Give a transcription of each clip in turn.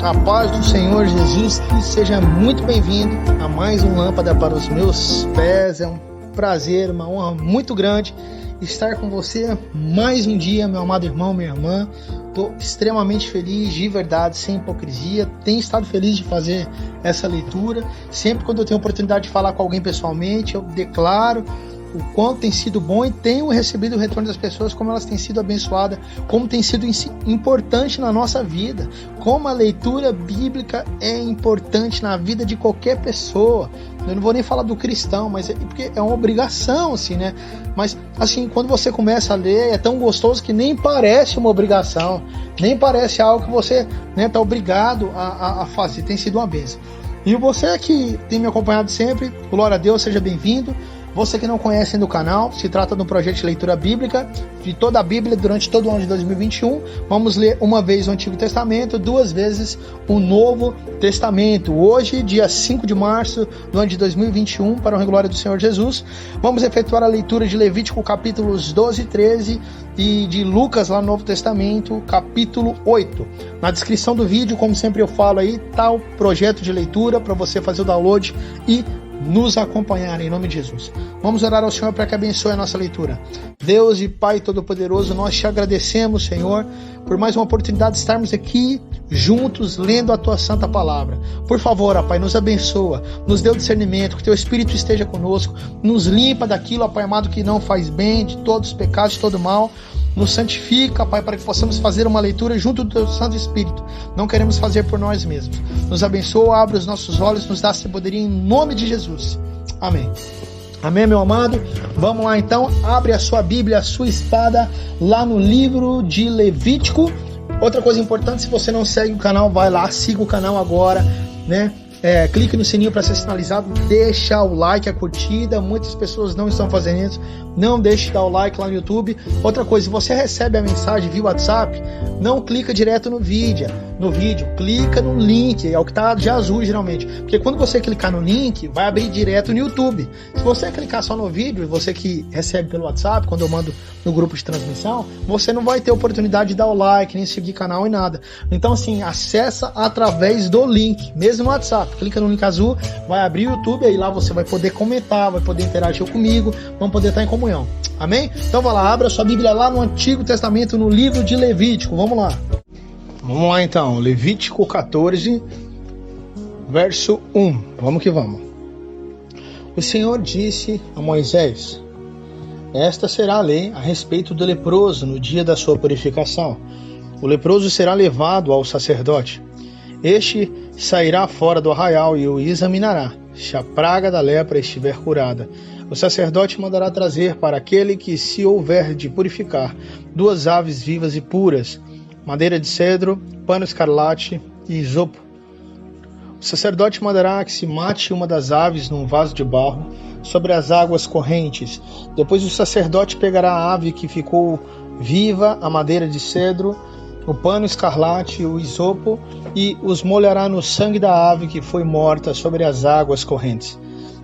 A paz do Senhor Jesus, que seja muito bem-vindo a mais um Lâmpada para os meus pés. É um prazer, uma honra muito grande estar com você mais um dia, meu amado irmão, minha irmã. Estou extremamente feliz, de verdade, sem hipocrisia. Tenho estado feliz de fazer essa leitura. Sempre quando eu tenho a oportunidade de falar com alguém pessoalmente, eu declaro o quanto tem sido bom e tenho recebido o retorno das pessoas, como elas têm sido abençoadas, como tem sido importante na nossa vida, como a leitura bíblica é importante na vida de qualquer pessoa. Eu não vou nem falar do cristão, mas porque é uma obrigação, assim, né? Mas, assim, quando você começa a ler, é tão gostoso que nem parece uma obrigação, nem parece algo que você tá obrigado a fazer. Tem sido uma bênção. E você que tem me acompanhado sempre, glória a Deus, seja bem-vindo. Você que não conhece do canal, se trata de um projeto de leitura bíblica, de toda a Bíblia durante todo o ano de 2021. Vamos ler uma vez o Antigo Testamento, 2 vezes o Novo Testamento. Hoje, dia 5 de março do ano de 2021, para a honra e glória do Senhor Jesus, vamos efetuar a leitura de Levítico capítulos 12 e 13 e de Lucas, lá no Novo Testamento, capítulo 8. Na descrição do vídeo, como sempre eu falo aí, está o projeto de leitura para você fazer o download e nos acompanhar em nome de Jesus. Vamos orar ao Senhor para que abençoe a nossa leitura. Deus e Pai Todo-Poderoso, nós te agradecemos, Senhor, por mais uma oportunidade de estarmos aqui juntos lendo a tua santa palavra. Por favor, ó Pai, nos abençoa, nos dê o discernimento, que teu Espírito esteja conosco, nos limpa daquilo, ó Pai amado, que não faz bem, de todos os pecados, de todo mal. Nos santifica, Pai, para que possamos fazer uma leitura junto do Teu Santo Espírito. Não queremos fazer por nós mesmos. Nos abençoa, abre os nossos olhos, nos dá sabedoria em nome de Jesus. Amém. Amém, meu amado? Vamos lá então, abre a sua Bíblia, a sua espada, lá no livro de Levítico. Outra coisa importante, se você não segue o canal, vai lá, siga o canal agora, né? Clique no sininho para ser sinalizado, deixa o like, a curtida. Muitas pessoas não estão fazendo isso. Não deixe de dar o like lá no YouTube. Outra coisa, se você recebe a mensagem via WhatsApp, não clica direto no vídeo, clica no link, é o que está de azul geralmente, porque quando você clicar no link, vai abrir direto no YouTube. Se você clicar só no vídeo, você que recebe pelo WhatsApp, quando eu mando no grupo de transmissão, você não vai ter oportunidade de dar o like, nem seguir canal e nada. Então assim, acessa através do link, mesmo no WhatsApp, clica no link azul, vai abrir o YouTube, aí lá você vai poder comentar, vai poder interagir comigo, vamos poder estar em comunhão. Amém? Então vai lá, abra sua Bíblia lá no Antigo Testamento, no livro de Levítico. Vamos lá. Vamos lá então, Levítico 14, verso 1. Vamos que vamos. O Senhor disse a Moisés: esta será a lei a respeito do leproso no dia da sua purificação. O leproso será levado ao sacerdote. Este sairá fora do arraial e o examinará. Se a praga da lepra estiver curada, o sacerdote mandará trazer para aquele que se houver de purificar 2 aves vivas e puras, madeira de cedro, pano escarlate e isopo. O sacerdote mandará que se mate uma das aves num vaso de barro sobre as águas correntes. Depois o sacerdote pegará a ave que ficou viva, a madeira de cedro, o pano escarlate e o isopo, e os molhará no sangue da ave que foi morta sobre as águas correntes,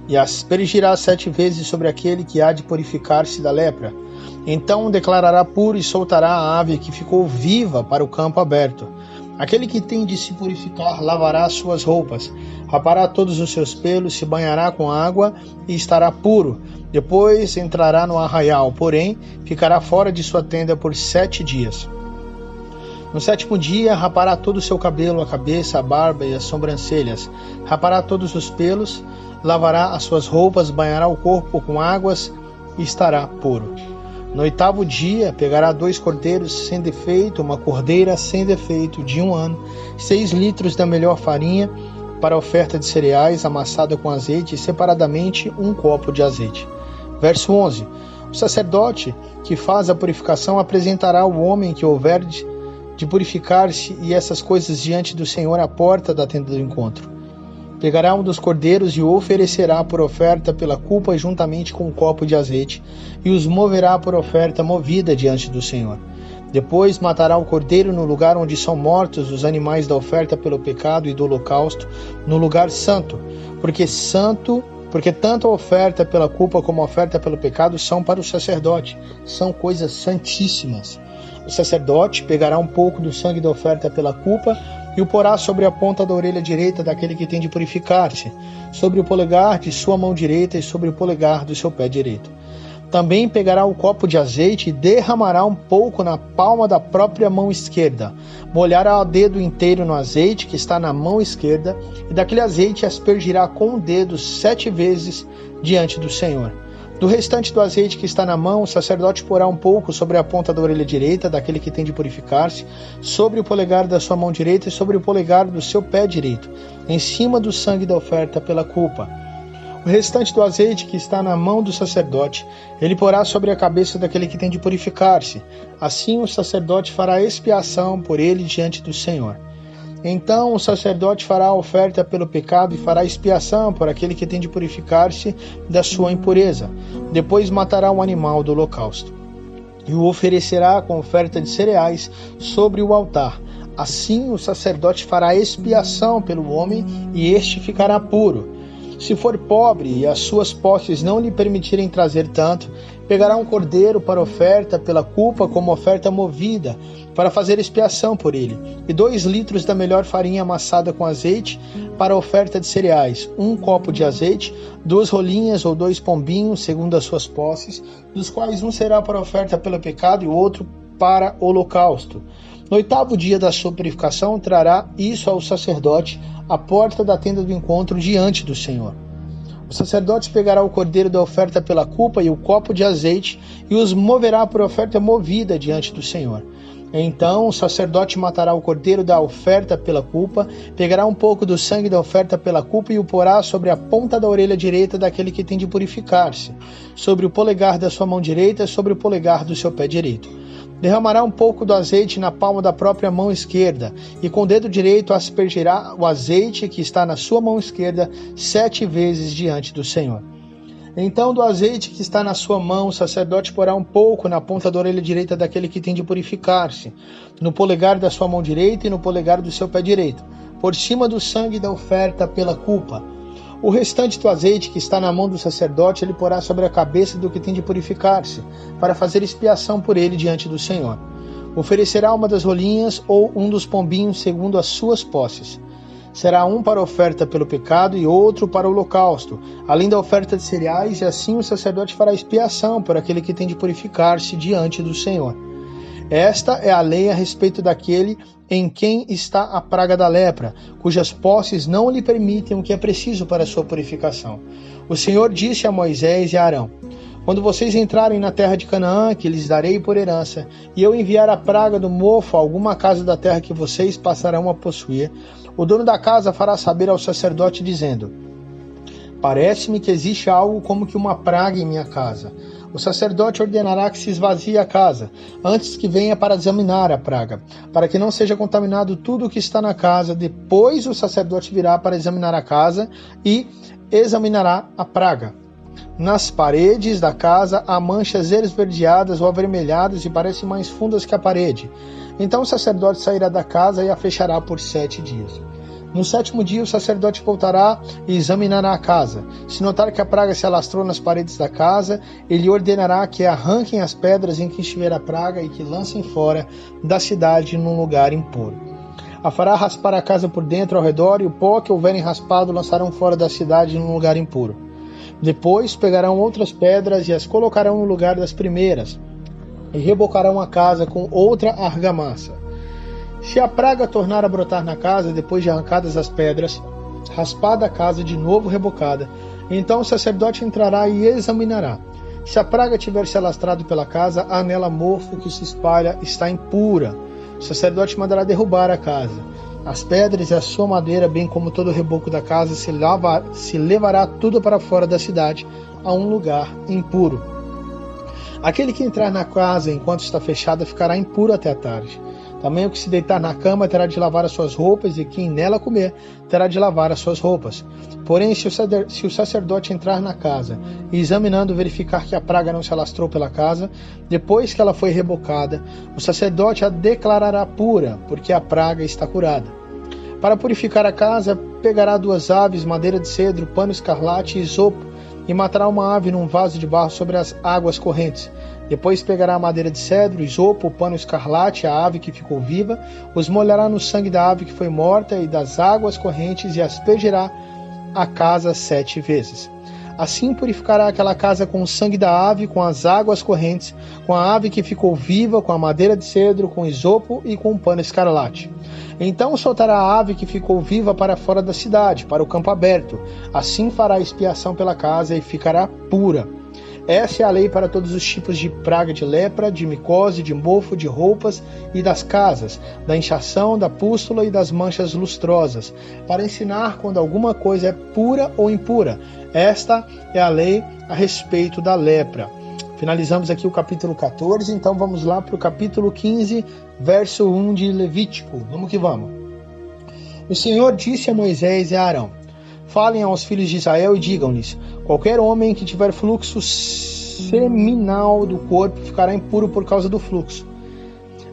e aspergirá 7 vezes sobre aquele que há de purificar-se da lepra. Então declarará puro e soltará a ave que ficou viva para o campo aberto. Aquele que tem de se purificar lavará suas roupas, rapará todos os seus pelos, se banhará com água e estará puro. Depois entrará no arraial, porém ficará fora de sua tenda por 7 dias. No 7º dia, rapará todo o seu cabelo, a cabeça, a barba e as sobrancelhas. Rapará todos os pelos, lavará as suas roupas, banhará o corpo com águas e estará puro. No 8º dia, pegará 2 cordeiros sem defeito, uma cordeira sem defeito de 1 ano, 6 litros da melhor farinha para a oferta de cereais amassada com azeite e separadamente 1 copo de azeite. Verso 11. O sacerdote que faz a purificação apresentará o homem que houver de purificar-se e essas coisas diante do Senhor à porta da tenda do encontro. Pegará um dos cordeiros e o oferecerá por oferta pela culpa juntamente com um copo de azeite, e os moverá por oferta movida diante do Senhor. Depois matará o cordeiro no lugar onde são mortos os animais da oferta pelo pecado e do holocausto, no lugar santo, porque tanto a oferta pela culpa como a oferta pelo pecado são para o sacerdote, são coisas santíssimas. O sacerdote pegará um pouco do sangue da oferta pela culpa e o porá sobre a ponta da orelha direita daquele que tem de purificar-se, sobre o polegar de sua mão direita e sobre o polegar do seu pé direito. Também pegará o copo de azeite e derramará um pouco na palma da própria mão esquerda. Molhará o dedo inteiro no azeite que está na mão esquerda, e daquele azeite aspergirá com o dedo 7 vezes diante do Senhor. Do restante do azeite que está na mão, o sacerdote porá um pouco sobre a ponta da orelha direita daquele que tem de purificar-se, sobre o polegar da sua mão direita e sobre o polegar do seu pé direito, em cima do sangue da oferta pela culpa. O restante do azeite que está na mão do sacerdote, ele porá sobre a cabeça daquele que tem de purificar-se. Assim o sacerdote fará expiação por ele diante do Senhor. Então o sacerdote fará a oferta pelo pecado e fará expiação por aquele que tem de purificar-se da sua impureza. Depois matará um animal do holocausto e o oferecerá com oferta de cereais sobre o altar. Assim o sacerdote fará expiação pelo homem e este ficará puro. Se for pobre e as suas posses não lhe permitirem trazer tanto, pegará um cordeiro para oferta pela culpa como oferta movida, para fazer expiação por ele, e 2 litros da melhor farinha amassada com azeite para oferta de cereais, 1 copo de azeite, 2 rolinhas ou 2 pombinhos, segundo as suas posses, dos quais um será para oferta pelo pecado e o outro para holocausto. No 8º dia da sua purificação, trará isso ao sacerdote à porta da tenda do encontro diante do Senhor. O sacerdote pegará o cordeiro da oferta pela culpa e o copo de azeite e os moverá por oferta movida diante do Senhor. Então o sacerdote matará o cordeiro da oferta pela culpa, pegará um pouco do sangue da oferta pela culpa e o porá sobre a ponta da orelha direita daquele que tem de purificar-se, sobre o polegar da sua mão direita e sobre o polegar do seu pé direito. Derramará um pouco do azeite na palma da própria mão esquerda, e com o dedo direito aspergirá o azeite que está na sua mão esquerda 7 vezes diante do Senhor. Então do azeite que está na sua mão, o sacerdote porá um pouco na ponta da orelha direita daquele que tem de purificar-se, no polegar da sua mão direita e no polegar do seu pé direito, por cima do sangue da oferta pela culpa. O restante do azeite que está na mão do sacerdote ele porá sobre a cabeça do que tem de purificar-se, para fazer expiação por ele diante do Senhor. Oferecerá uma das rolinhas ou um dos pombinhos segundo as suas posses. Será um para oferta pelo pecado e outro para o holocausto, além da oferta de cereais, e assim o sacerdote fará expiação por aquele que tem de purificar-se diante do Senhor. Esta é a lei a respeito daquele em quem está a praga da lepra, cujas posses não lhe permitem o que é preciso para a sua purificação. O Senhor disse a Moisés e a Arão: quando vocês entrarem na terra de Canaã, que lhes darei por herança, e eu enviar a praga do mofo a alguma casa da terra que vocês passarão a possuir, o dono da casa fará saber ao sacerdote, dizendo: parece-me que existe algo como que uma praga em minha casa. O sacerdote ordenará que se esvazie a casa, antes que venha para examinar a praga, para que não seja contaminado tudo o que está na casa. Depois o sacerdote virá para examinar a casa e examinará a praga. Nas paredes da casa há manchas esverdeadas ou avermelhadas e parecem mais fundas que a parede. Então o sacerdote sairá da casa e a fechará por 7 dias. No 7º dia o sacerdote voltará e examinará a casa. Se notar que a praga se alastrou nas paredes da casa, ele ordenará que arranquem as pedras em que estiver a praga e que lancem fora da cidade num lugar impuro. A fará raspar a casa por dentro ao redor, e o pó que houverem raspado lançarão fora da cidade num lugar impuro. Depois pegarão outras pedras e as colocarão no lugar das primeiras, e rebocarão a casa com outra argamassa. Se a praga tornar a brotar na casa, depois de arrancadas as pedras, raspada a casa de novo rebocada, então o sacerdote entrará e examinará. Se a praga tiver se alastrado pela casa, há nela mofo que se espalha, está impura. O sacerdote mandará derrubar a casa. As pedras e a sua madeira, bem como todo o reboco da casa, se levará tudo para fora da cidade, a um lugar impuro. Aquele que entrar na casa enquanto está fechada ficará impuro até a tarde. Também o que se deitar na cama terá de lavar as suas roupas, e quem nela comer terá de lavar as suas roupas. Porém, se o sacerdote entrar na casa e, examinando, verificar que a praga não se alastrou pela casa, depois que ela foi rebocada, o sacerdote a declarará pura, porque a praga está curada. Para purificar a casa, pegará 2 aves, madeira de cedro, pano escarlate e isopo, e matará uma ave num vaso de barro sobre as águas correntes. Depois pegará a madeira de cedro, isopo, o pano escarlate, a ave que ficou viva, os molhará no sangue da ave que foi morta e das águas correntes, e aspergirá a casa 7 vezes. Assim purificará aquela casa com o sangue da ave, com as águas correntes, com a ave que ficou viva, com a madeira de cedro, com isopo e com o pano escarlate. Então soltará a ave que ficou viva para fora da cidade, para o campo aberto. Assim fará expiação pela casa e ficará pura. Essa é a lei para todos os tipos de praga de lepra, de micose, de mofo, de roupas e das casas, da inchação, da pústula e das manchas lustrosas, para ensinar quando alguma coisa é pura ou impura. Esta é a lei a respeito da lepra. Finalizamos aqui o capítulo 14, então vamos lá para o capítulo 15, verso 1 de Levítico. Vamos que vamos. O Senhor disse a Moisés e a Arão: falem aos filhos de Israel e digam-lhes: qualquer homem que tiver fluxo seminal do corpo ficará impuro por causa do fluxo.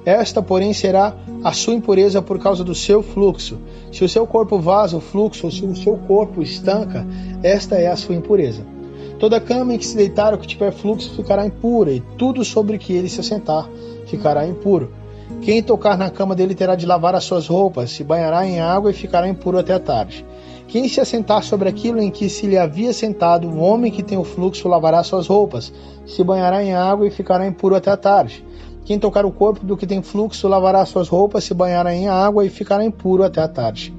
Esta, porém, será a sua impureza por causa do seu fluxo. Se o seu corpo vaza o fluxo, ou se o seu corpo estanca, esta é a sua impureza. Toda cama em que se deitar ou que tiver fluxo ficará impura, e tudo sobre que ele se assentar ficará impuro. Quem tocar na cama dele terá de lavar as suas roupas, se banhará em água e ficará impuro até a tarde. Quem se assentar sobre aquilo em que se lhe havia sentado, o homem que tem o fluxo lavará suas roupas, se banhará em água e ficará impuro até a tarde. Quem tocar o corpo do que tem fluxo lavará suas roupas, se banhará em água e ficará impuro até a tarde.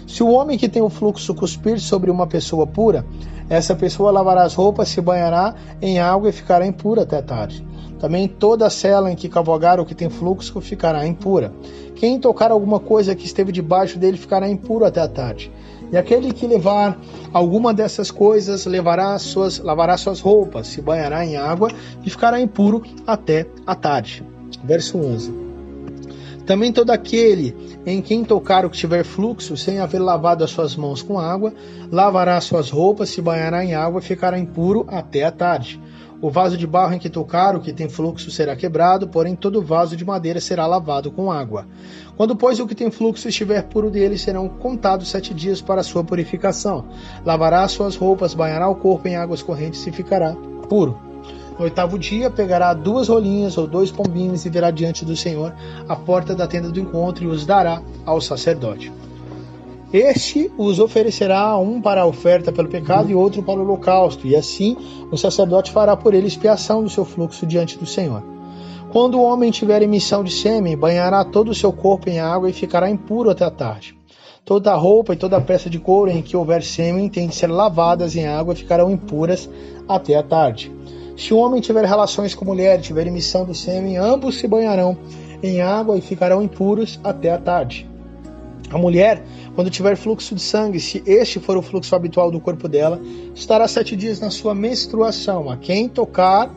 Se o homem que tem o fluxo cuspir sobre uma pessoa pura, essa pessoa lavará as roupas, se banhará em água e ficará impura até a tarde. Também toda a cela em que cavalgar o que tem fluxo ficará impura. Quem tocar alguma coisa que esteve debaixo dele ficará impuro até a tarde. E aquele que levar alguma dessas coisas lavará suas roupas, se banhará em água e ficará impuro até a tarde. Verso 11. Também todo aquele em quem tocar o que tiver fluxo, sem haver lavado as suas mãos com água, lavará suas roupas, se banhará em água e ficará impuro até a tarde. O vaso de barro em que tocar o que tem fluxo será quebrado, porém todo vaso de madeira será lavado com água. Quando, pois, o que tem fluxo estiver puro dele, serão contados 7 dias para a sua purificação. Lavará suas roupas, banhará o corpo em águas correntes e ficará puro. No 8º dia, pegará 2 rolinhas ou 2 pombinhos e virá diante do Senhor à porta da tenda do encontro e os dará ao sacerdote. Este os oferecerá, um para a oferta pelo pecado e outro para o holocausto, e assim o sacerdote fará por ele expiação do seu fluxo diante do Senhor. Quando o homem tiver emissão de sêmen, banhará todo o seu corpo em água e ficará impuro até a tarde. Toda a roupa e toda a peça de couro em que houver sêmen tem de ser lavadas em água e ficarão impuras até a tarde. Se o homem tiver relações com mulher e tiver emissão do sêmen, ambos se banharão em água e ficarão impuros até a tarde. A mulher, quando tiver fluxo de sangue, se este for o fluxo habitual do corpo dela, estará 7 dias na sua menstruação. A quem tocar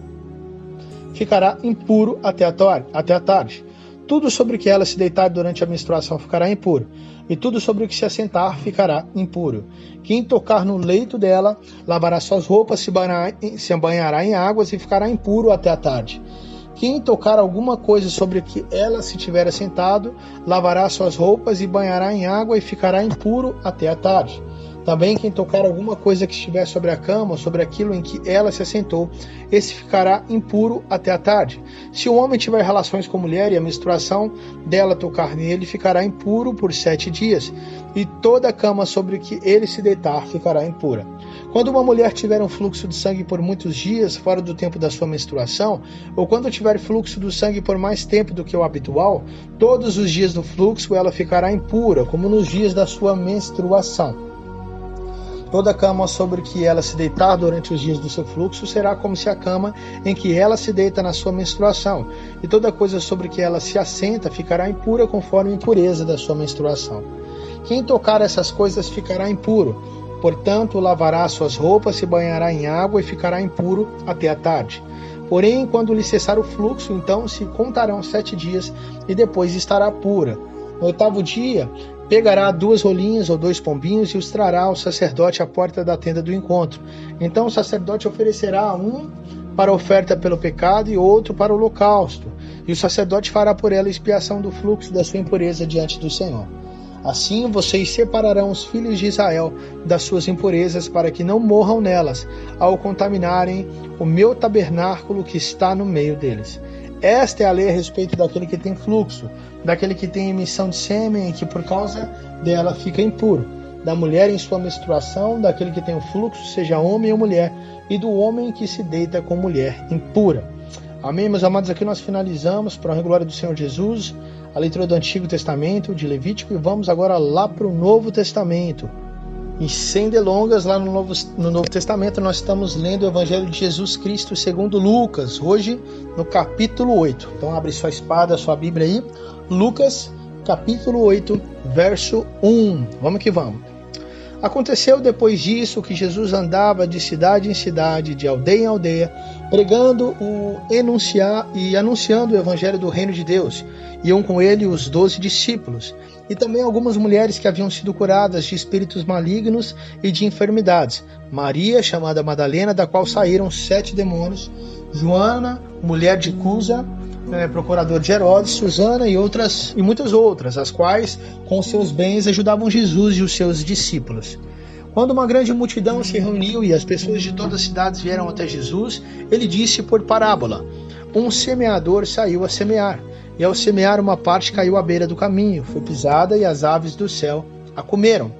ficará impuro até a tarde. Tudo sobre o que ela se deitar durante a menstruação ficará impuro, e tudo sobre o que se assentar ficará impuro. Quem tocar no leito dela lavará suas roupas, se banhará em águas e ficará impuro até a tarde. Quem tocar alguma coisa sobre que ela se tiver assentado, lavará suas roupas e banhará em água e ficará impuro até a tarde. Também quem tocar alguma coisa que estiver sobre a cama, ou sobre aquilo em que ela se assentou, esse ficará impuro até a tarde. Se o homem tiver relações com mulher e a menstruação dela tocar nele, ficará impuro por 7 dias, e toda a cama sobre que ele se deitar ficará impura. Quando uma mulher tiver um fluxo de sangue por muitos dias, fora do tempo da sua menstruação, ou quando tiver fluxo do sangue por mais tempo do que o habitual, todos os dias do fluxo ela ficará impura, como nos dias da sua menstruação. Toda cama sobre que ela se deitar durante os dias do seu fluxo será como se a cama em que ela se deita na sua menstruação, e toda coisa sobre que ela se assenta ficará impura conforme a impureza da sua menstruação. Quem tocar essas coisas ficará impuro, portanto lavará suas roupas, se banhará em água e ficará impuro até a tarde. Porém, quando lhe cessar o fluxo, então se contarão 7 dias e depois estará pura. No 8º dia, pegará 2 rolinhas ou 2 pombinhos e os trará ao sacerdote à porta da tenda do encontro. Então o sacerdote oferecerá um para oferta pelo pecado e outro para o holocausto. E o sacerdote fará por ela expiação do fluxo da sua impureza diante do Senhor. Assim vocês separarão os filhos de Israel das suas impurezas para que não morram nelas, ao contaminarem o meu tabernáculo que está no meio deles. Esta é a lei a respeito daquele que tem fluxo, daquele que tem emissão de sêmen e que por causa dela fica impuro, da mulher em sua menstruação, daquele que tem o fluxo, seja homem ou mulher, e do homem que se deita com mulher impura. Amém, meus amados? Aqui nós finalizamos, para a honra e glória do Senhor Jesus, a leitura do Antigo Testamento, de Levítico, e vamos agora lá para o Novo Testamento. E sem delongas, lá no Novo Testamento, nós estamos lendo o Evangelho de Jesus Cristo segundo Lucas, hoje no capítulo 8. Então abre sua espada, sua Bíblia aí, Lucas, capítulo 8, verso 1. Vamos que vamos. Aconteceu depois disso que Jesus andava de cidade em cidade, de aldeia em aldeia, pregando e anunciando o evangelho do reino de Deus. Iam com ele os 12 discípulos, e também algumas mulheres que haviam sido curadas de espíritos malignos e de enfermidades. Maria, chamada Madalena, da qual saíram 7 demônios, Joana, mulher de Cusa, procurador de Herodes, Susana e muitas outras, as quais com seus bens ajudavam Jesus e os seus discípulos. Quando uma grande multidão se reuniu e as pessoas de todas as cidades vieram até Jesus, ele disse por parábola: um semeador saiu a semear, e ao semear uma parte caiu à beira do caminho, foi pisada e as aves do céu a comeram.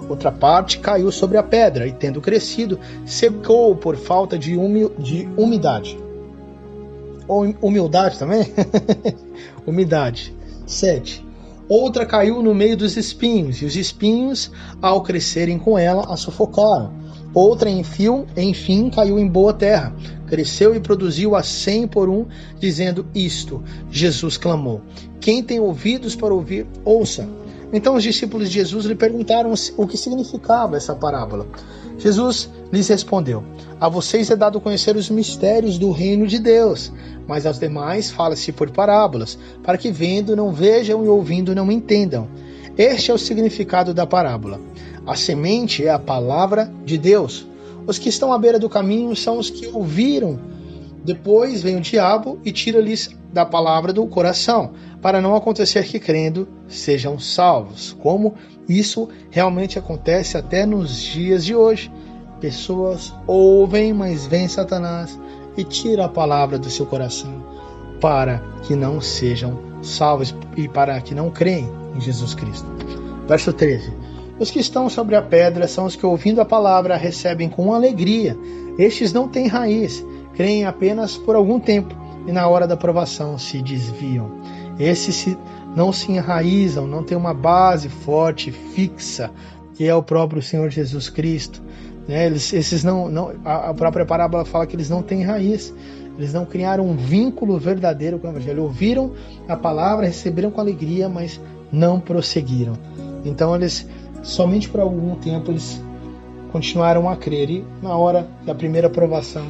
Outra parte caiu sobre a pedra e, tendo crescido, secou por falta de umidade. Ou humildade também? Umidade. 7. Outra caiu no meio dos espinhos, e os espinhos, ao crescerem com ela, a sufocaram. Outra, enfim, caiu em boa terra, cresceu e produziu a 100 por 1, dizendo isto. Jesus clamou: quem tem ouvidos para ouvir, ouça. Então os discípulos de Jesus lhe perguntaram o que significava essa parábola. Jesus lhes respondeu: a vocês é dado conhecer os mistérios do reino de Deus, mas aos demais fala-se por parábolas, para que vendo não vejam e ouvindo não entendam. Este é o significado da parábola. A semente é a palavra de Deus. Os que estão à beira do caminho são os que ouviram. Depois vem o diabo e tira-lhes da palavra do coração, para não acontecer que, crendo, sejam salvos. Como isso realmente acontece até nos dias de hoje. Pessoas ouvem, mas vem Satanás e tira a palavra do seu coração, para que não sejam salvos e para que não creem em Jesus Cristo. Verso 13. Os que estão sobre a pedra são os que, ouvindo a palavra, a recebem com alegria. Estes não têm raiz, creem apenas por algum tempo, e na hora da provação se desviam. Esses não se enraizam, não têm uma base forte, fixa, que é o próprio Senhor Jesus Cristo. A própria parábola fala que eles não têm raiz, eles não criaram um vínculo verdadeiro com o Evangelho. Ouviram a palavra, receberam com alegria, mas não prosseguiram. Então eles, somente por algum tempo, eles continuaram a crer e na hora da primeira provação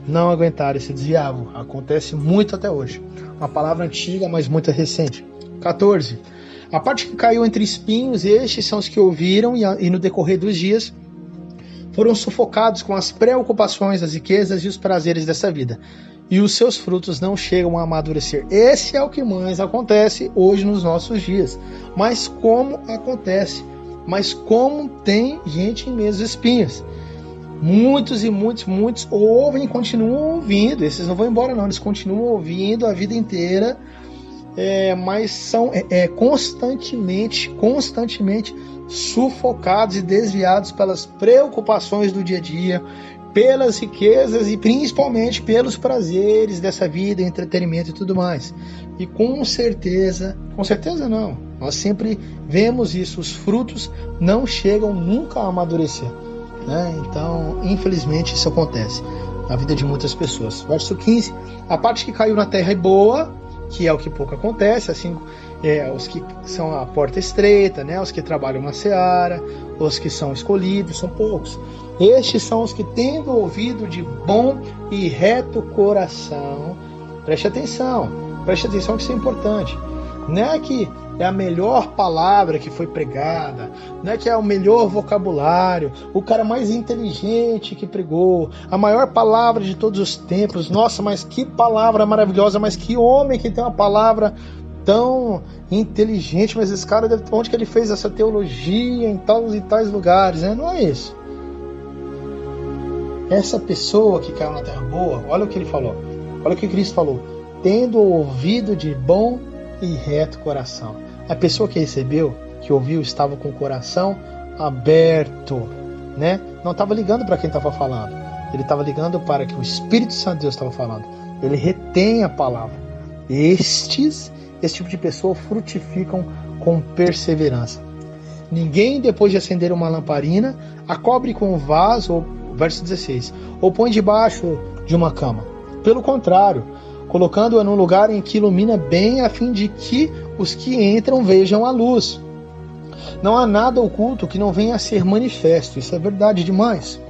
não aguentaram e se desviavam. Acontece muito até hoje. Uma palavra antiga, mas muito recente. 14. A parte que caiu entre espinhos, estes são os que ouviram e no decorrer dos dias foram sufocados com as preocupações, as riquezas e os prazeres dessa vida, e os seus frutos não chegam a amadurecer. Esse é o que mais acontece hoje nos nossos dias. Mas como acontece? Mas como tem gente em meio aos espinhos? Muitos ouvem e continuam ouvindo. Esses não vão embora não, eles continuam ouvindo a vida inteira, mas são constantemente sufocados e desviados pelas preocupações do dia a dia, pelas riquezas e principalmente pelos prazeres dessa vida, entretenimento e tudo mais. E com certeza não, nós sempre vemos isso, os frutos não chegam nunca a amadurecer, né? Então, infelizmente, isso acontece na vida de muitas pessoas. Verso 15, a parte que caiu na terra é boa, que é o que pouco acontece, assim, os que são a porta estreita, né? Os que trabalham na seara, os que são escolhidos, são poucos. Estes são os que, tendo ouvido de bom e reto coração, preste atenção que isso é importante. Não é que é a melhor palavra que foi pregada, não é que é o melhor vocabulário, o cara mais inteligente que pregou, a maior palavra de todos os tempos. Nossa, mas que palavra maravilhosa, mas que homem que tem uma palavra tão inteligente, mas esse cara, onde que ele fez essa teologia em tais e tais lugares, né? Não é isso. Essa pessoa que caiu na terra boa, olha o que ele falou, olha o que Cristo falou: tendo ouvido de bom e reto coração. A pessoa que recebeu, que ouviu, estava com o coração aberto, né? Não estava ligando para quem estava falando, ele estava ligando para que o Espírito Santo de Deus estava falando. Ele retém a palavra. Esse tipo de pessoa frutificam com perseverança. Ninguém, depois de acender uma lamparina, a cobre com um vaso, verso 16, ou põe debaixo de uma cama. Pelo contrário, colocando-a num lugar em que ilumina bem, a fim de que os que entram vejam a luz. Não há nada oculto que não venha a ser manifesto, isso é verdade demais,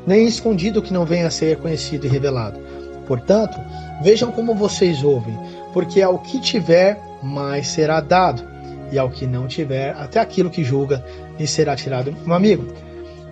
nem escondido que não venha a ser conhecido e revelado. Portanto, vejam como vocês ouvem, porque ao que tiver, mais será dado, e ao que não tiver, até aquilo que julga, lhe será tirado. Meu amigo,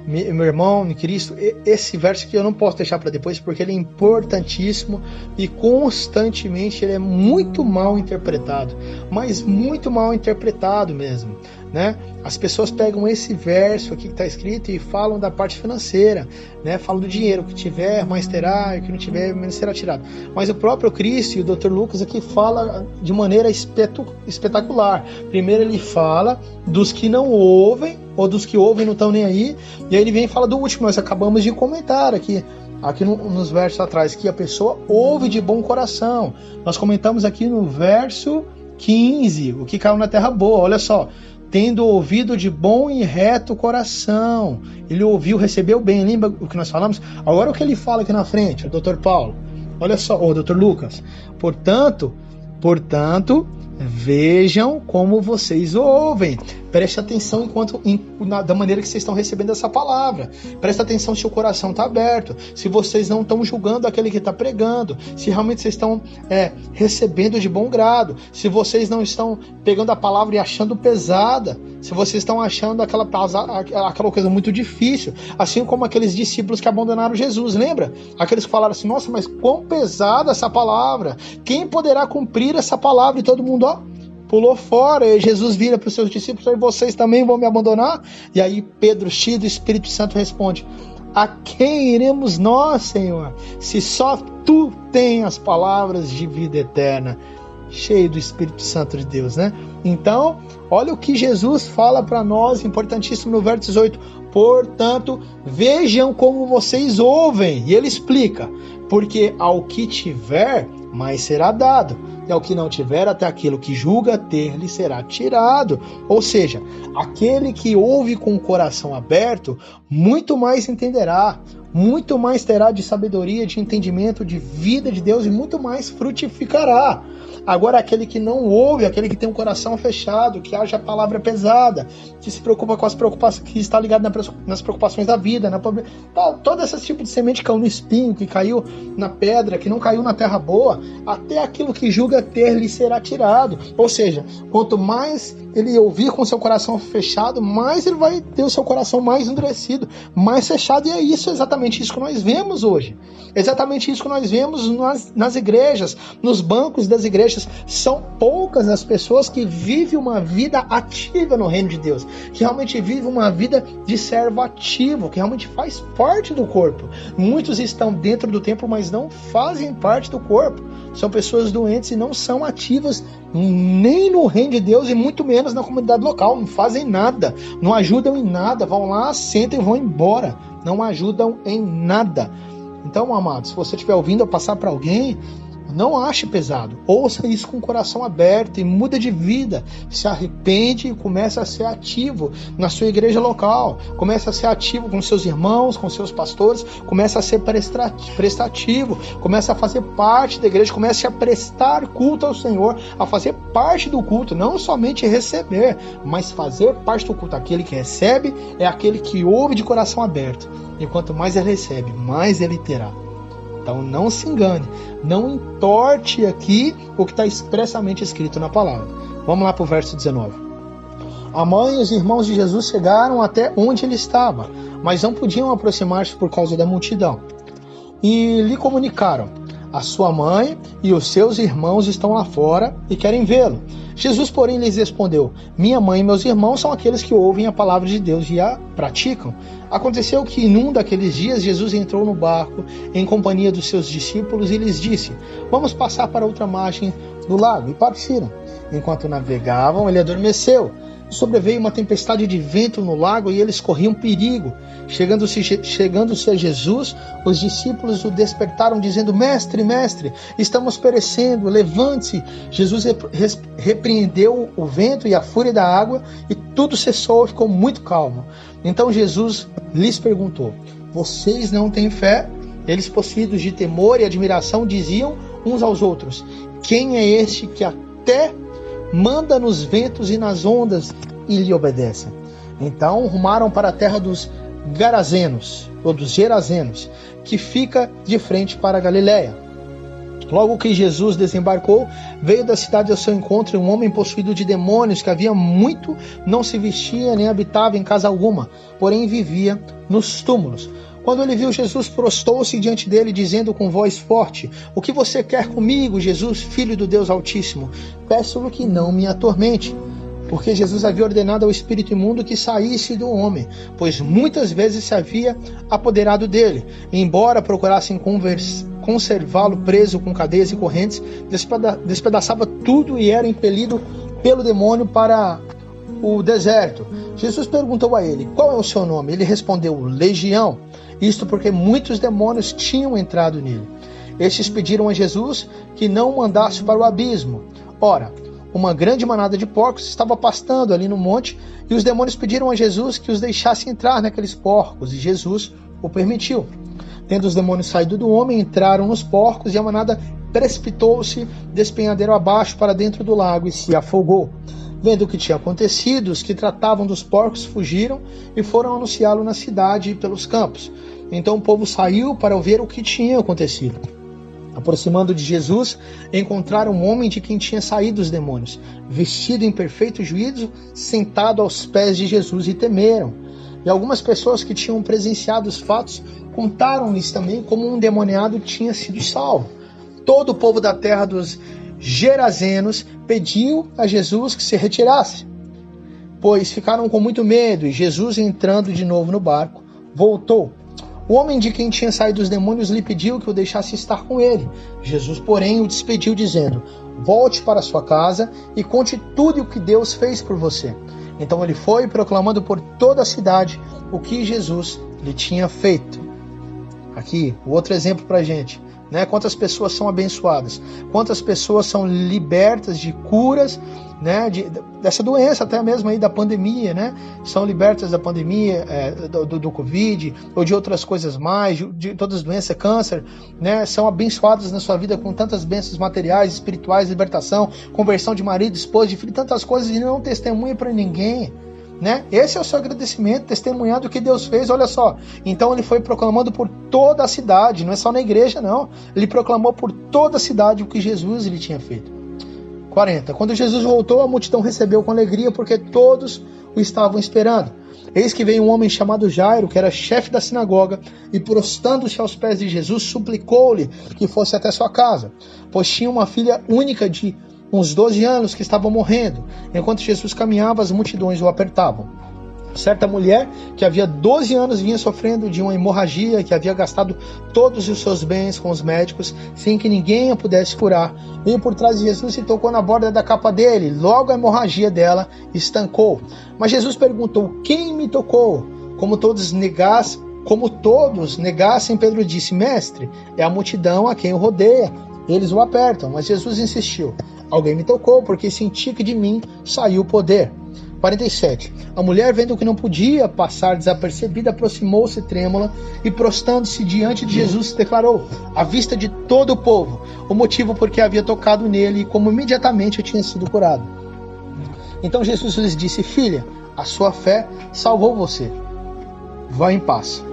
meu irmão em Cristo, esse verso aqui eu não posso deixar para depois, porque ele é importantíssimo e constantemente ele é muito mal interpretado, mas muito mal interpretado mesmo, né? As pessoas pegam esse verso aqui que está escrito e falam da parte financeira, né? Falam do dinheiro, o que tiver mais terá, e o que não tiver menos será tirado. Mas o próprio Cristo e o Dr. Lucas aqui fala de maneira espetacular. Primeiro ele fala dos que não ouvem, ou dos que ouvem e não estão nem aí, e aí ele vem e fala do último. Nós acabamos de comentar aqui nos versos atrás, que a pessoa ouve de bom coração. Nós comentamos aqui no verso 15, o que caiu na terra boa, olha só: tendo ouvido de bom e reto coração. Ele ouviu, recebeu bem. Lembra o que nós falamos? Agora o que ele fala aqui na frente, o Dr. Paulo, olha só, o Dr. Lucas: portanto, vejam como vocês ouvem. Preste atenção da maneira que vocês estão recebendo essa palavra. Preste atenção se o coração está aberto, se vocês não estão julgando aquele que está pregando, se realmente vocês estão recebendo de bom grado, se vocês não estão pegando a palavra e achando pesada, se vocês estão achando aquela coisa muito difícil, assim como aqueles discípulos que abandonaram Jesus, lembra? Aqueles que falaram assim: nossa, mas quão pesada essa palavra, quem poderá cumprir essa palavra? E todo mundo, pulou fora. E Jesus vira para os seus discípulos: e vocês também vão me abandonar? E aí Pedro, cheio do Espírito Santo, responde: a quem iremos nós, Senhor, se só tu tens as palavras de vida eterna? Cheio do Espírito Santo de Deus, né? Então, olha o que Jesus fala para nós, importantíssimo, no verso 18: portanto, vejam como vocês ouvem. E ele explica: porque ao que tiver, mais será dado, e ao que não tiver, até aquilo que julga ter lhe será tirado. Ou seja, aquele que ouve com o coração aberto, muito mais entenderá, muito mais terá de sabedoria, de entendimento, de vida de Deus, e muito mais frutificará. Agora, aquele que não ouve, aquele que tem um coração fechado, que haja a palavra pesada, que se preocupa com as preocupações, que está ligado nas preocupações da vida, todo esse tipo de semente que caiu no espinho, que caiu na pedra, que não caiu na terra boa, até aquilo que julga ter lhe será tirado. Ou seja, quanto mais ele ouvir com seu coração fechado, mais ele vai ter o seu coração mais endurecido, mais fechado. E é exatamente isso que nós vemos hoje. Exatamente isso que nós vemos nas igrejas, nos bancos das igrejas. São poucas as pessoas que vivem uma vida ativa no reino de Deus, que realmente vivem uma vida de servo ativo, que realmente faz parte do corpo. Muitos estão dentro do templo, mas não fazem parte do corpo. São pessoas doentes e não são ativas nem no reino de Deus e muito menos na comunidade local. Não fazem nada, não ajudam em nada, vão lá, sentam e vão embora. Não ajudam em nada. Então, amados, se você estiver ouvindo eu passar para alguém, Não ache pesado. Ouça isso com o coração aberto e muda de vida. Se arrepende e começa a ser ativo na sua igreja local. Começa a ser ativo com seus irmãos, com seus pastores. Começa a ser prestativo. Começa a fazer parte da igreja. Começa a prestar culto ao Senhor. A fazer parte do culto. Não somente receber, mas fazer parte do culto. Aquele que recebe é aquele que ouve de coração aberto. E quanto mais ele recebe, mais ele terá. Então não se engane, não entorte aqui o que está expressamente escrito na palavra. Vamos lá para o verso 19. A mãe e os irmãos de Jesus chegaram até onde ele estava, mas não podiam aproximar-se por causa da multidão. E lhe comunicaram: a sua mãe e os seus irmãos estão lá fora e querem vê-lo. Jesus, porém, lhes respondeu: minha mãe e meus irmãos são aqueles que ouvem a palavra de Deus e a praticam. Aconteceu que num daqueles dias Jesus entrou no barco em companhia dos seus discípulos e lhes disse: vamos passar para outra margem do lago. E partiram. Enquanto navegavam, ele adormeceu. Sobreveio uma tempestade de vento no lago e eles corriam perigo. Chegando-se a Jesus, os discípulos o despertaram dizendo: mestre, mestre, estamos perecendo, levante-se. Jesus repreendeu o vento e a fúria da água e tudo cessou e ficou muito calmo. Então Jesus lhes perguntou: vocês não têm fé? Eles, possuídos de temor e admiração, diziam uns aos outros: quem é este que até manda nos ventos e nas ondas e lhe obedecem? Então rumaram para a terra dos Gerazenos, ou dos Gerazenos, que fica de frente para a Galiléia. Logo que Jesus desembarcou, veio da cidade ao seu encontro um homem possuído de demônios, que havia muito não se vestia nem habitava em casa alguma, porém vivia nos túmulos. Quando ele viu Jesus, prostou-se diante dele, dizendo com voz forte: o que você quer comigo, Jesus, filho do Deus Altíssimo? Peço-lhe que não me atormente. Porque Jesus havia ordenado ao espírito imundo que saísse do homem, pois muitas vezes se havia apoderado dele. E, embora procurassem conservá-lo preso com cadeias e correntes, despedaçava tudo e era impelido pelo demônio para o deserto. Jesus perguntou a ele: qual é o seu nome? Ele respondeu: Legião. Isto porque muitos demônios tinham entrado nele. Estes pediram a Jesus que não o mandasse para o abismo. Ora, uma grande manada de porcos estava pastando ali no monte, e os demônios pediram a Jesus que os deixasse entrar naqueles porcos, e Jesus o permitiu. Tendo os demônios saído do homem, entraram nos porcos, e a manada precipitou-se despenhadeiro abaixo para dentro do lago e se afogou. Vendo o que tinha acontecido, os que tratavam dos porcos fugiram e foram anunciá-lo na cidade e pelos campos. Então o povo saiu para ver o que tinha acontecido. Aproximando de Jesus, encontraram um homem de quem tinha saído os demônios, vestido em perfeito juízo, sentado aos pés de Jesus, e temeram. E algumas pessoas que tinham presenciado os fatos contaram-lhes também como um endemoniado tinha sido salvo. Todo o povo da terra dos Gerazenos pediu a Jesus que se retirasse, pois ficaram com muito medo, e Jesus, entrando de novo no barco, voltou. O homem de quem tinha saído os demônios lhe pediu que o deixasse estar com ele. Jesus, porém, o despediu, dizendo: volte para sua casa e conte tudo o que Deus fez por você. Então ele foi, proclamando por toda a cidade o que Jesus lhe tinha feito. Aqui, o outro exemplo para a gente. Quantas pessoas são abençoadas, quantas pessoas são libertas de curas, dessa doença até mesmo aí da pandemia, são libertas da pandemia, do Covid, ou de outras coisas mais, de todas as doenças, câncer, são abençoadas na sua vida com tantas bênçãos materiais, espirituais, libertação, conversão de marido, esposa, de filho, tantas coisas, e não testemunha para ninguém. Esse é o seu agradecimento, testemunhando o que Deus fez. Olha só, então ele foi proclamando por toda a cidade, não é só na igreja não, ele proclamou por toda a cidade o que Jesus lhe tinha feito. 40. Quando Jesus voltou, a multidão recebeu com alegria, porque todos o estavam esperando. Eis que veio um homem chamado Jairo, que era chefe da sinagoga, e prostando-se aos pés de Jesus, suplicou-lhe que fosse até sua casa, pois tinha uma filha única de uns 12 anos que estava morrendo. Enquanto Jesus caminhava, as multidões o apertavam. Certa mulher que havia 12 anos vinha sofrendo de uma hemorragia, que havia gastado todos os seus bens com os médicos, sem que ninguém a pudesse curar, veio por trás de Jesus e tocou na borda da capa dele. Logo a hemorragia dela estancou. Mas Jesus perguntou: quem me tocou? Como todos negassem, Pedro disse: mestre, é a multidão a quem o rodeia, eles o apertam, mas Jesus insistiu. Alguém me tocou, porque senti que de mim saiu o poder. 47. A mulher, vendo que não podia passar desapercebida, aproximou-se trêmula e, prostrando-se diante de Jesus, declarou, à vista de todo o povo, o motivo por que havia tocado nele e como imediatamente tinha sido curado. Então Jesus lhes disse, filha, a sua fé salvou você. Vá em paz.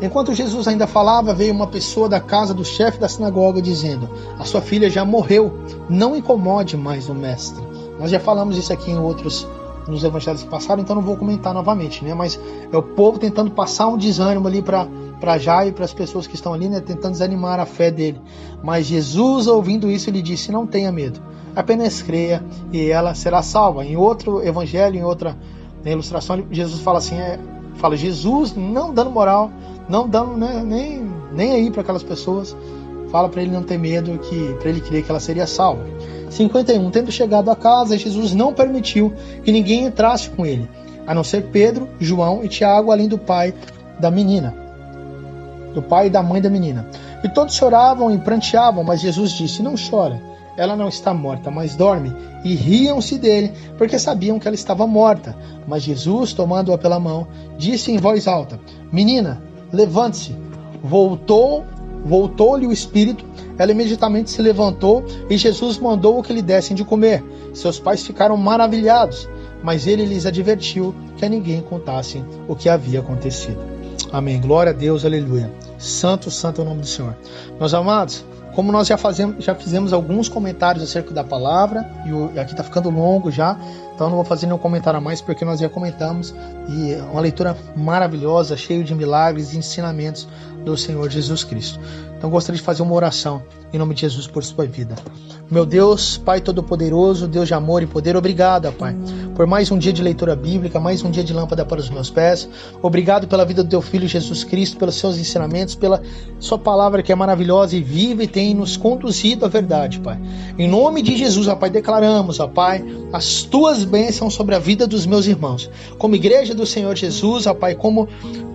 Enquanto Jesus ainda falava, veio uma pessoa da casa do chefe da sinagoga dizendo, a sua filha já morreu, não incomode mais o mestre. Nós já falamos isso aqui nos evangelhos que passaram, então não vou comentar novamente, né? Mas é o povo tentando passar um desânimo ali para Jairo e para as pessoas que estão ali, né? Tentando desanimar a fé dele. Mas Jesus, ouvindo isso, lhe disse, não tenha medo, apenas creia e ela será salva. Em outro evangelho, em outra ilustração, Jesus fala assim, Jesus não dando moral, não dando, né, nem aí para aquelas pessoas, fala para ele não ter medo, para ele crer que ela seria salva. 51. Tendo chegado a casa, Jesus não permitiu que ninguém entrasse com ele, a não ser Pedro, João e Tiago, além do pai da menina, do pai e da mãe da menina. E todos choravam e pranteavam, mas Jesus disse, não chora, ela não está morta, mas dorme. E riam-se dele, porque sabiam que ela estava morta. Mas Jesus, tomando-a pela mão, disse em voz alta, menina, levante-se. Voltou-lhe o espírito, ela imediatamente se levantou e Jesus mandou que lhe dessem de comer. Seus pais ficaram maravilhados, mas ele lhes advertiu que a ninguém contassem o que havia acontecido. Amém. Glória a Deus, aleluia. Santo, santo é o nome do Senhor. Meus amados, como nós já fizemos alguns comentários acerca da palavra, e aqui está ficando longo já, então não vou fazer nenhum comentário a mais, porque nós já comentamos, e é uma leitura maravilhosa, cheia de milagres e ensinamentos do Senhor Jesus Cristo. Então gostaria de fazer uma oração em nome de Jesus por sua vida. Meu Deus, Pai Todo-Poderoso, Deus de amor e poder, obrigado, Pai, por mais um dia de leitura bíblica, mais um dia de lâmpada para os meus pés. Obrigado pela vida do Teu Filho Jesus Cristo, pelos seus ensinamentos, pela Sua palavra que é maravilhosa e viva e tem nos conduzido à verdade, Pai. Em nome de Jesus, ó Pai, declaramos, ó Pai, as Tuas bênçãos sobre a vida dos meus irmãos. Como igreja do Senhor Jesus, ó Pai, como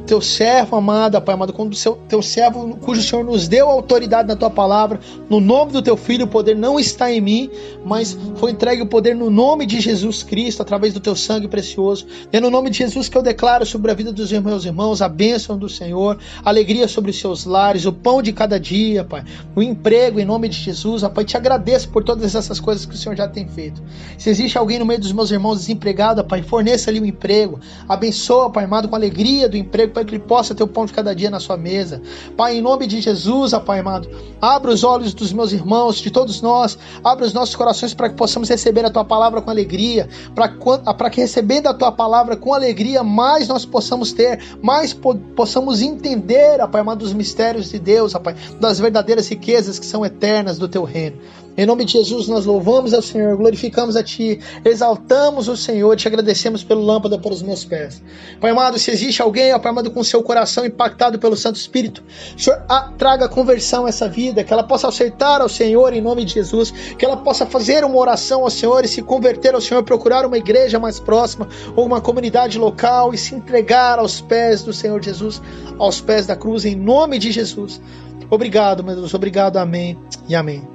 Teu servo amado, Pai amado, como Teu servo cujo Senhor nos deu autoridade na Tua palavra, no nome do Teu Filho, o poder não está em mim, mas foi entregue o poder no nome de Jesus Cristo, através do Teu sangue precioso. É no nome de Jesus que eu declaro sobre a vida dos meus irmãos a bênção do Senhor, a alegria sobre os seus lares, o pão de cada dia, Pai, o emprego em nome de Jesus, ó Pai, te agradeço por todas essas coisas que o Senhor já tem feito. Se existe alguém no meio dos meus irmãos desempregado, Pai, forneça ali um emprego, abençoa, Pai amado, com a alegria do emprego, para que ele possa ter o pão de cada dia na sua mesa. Pai, em nome de Jesus, ó Pai amado, abra os olhos dos meus irmãos, de todos nós, abra os nossos corações para que possamos receber a Tua palavra com alegria, para que recebendo a Tua palavra com alegria, mais nós possamos ter, mais possamos entender, ó Pai amado, os mistérios de Deus, ó Pai, das verdadeiras riquezas que são eternas do Teu reino. Em nome de Jesus, nós louvamos ao Senhor, glorificamos a Ti, exaltamos o Senhor, Te agradecemos pelo lâmpada para os meus pés. Pai amado, se existe alguém, ó Pai amado, com seu coração impactado pelo Santo Espírito, Senhor, traga conversão a essa vida, que ela possa aceitar ao Senhor em nome de Jesus, que ela possa fazer uma oração ao Senhor e se converter ao Senhor, procurar uma igreja mais próxima, ou uma comunidade local e se entregar aos pés do Senhor Jesus, aos pés da cruz, em nome de Jesus. Obrigado, meu Deus, obrigado, amém e amém.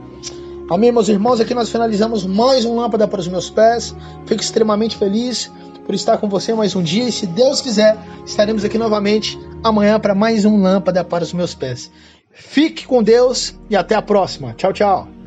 Amém, meus irmãos, aqui nós finalizamos mais um Lâmpada para os meus pés. Fico extremamente feliz por estar com você mais um dia e, se Deus quiser, estaremos aqui novamente amanhã para mais um Lâmpada para os meus pés. Fique com Deus e até a próxima. Tchau, tchau.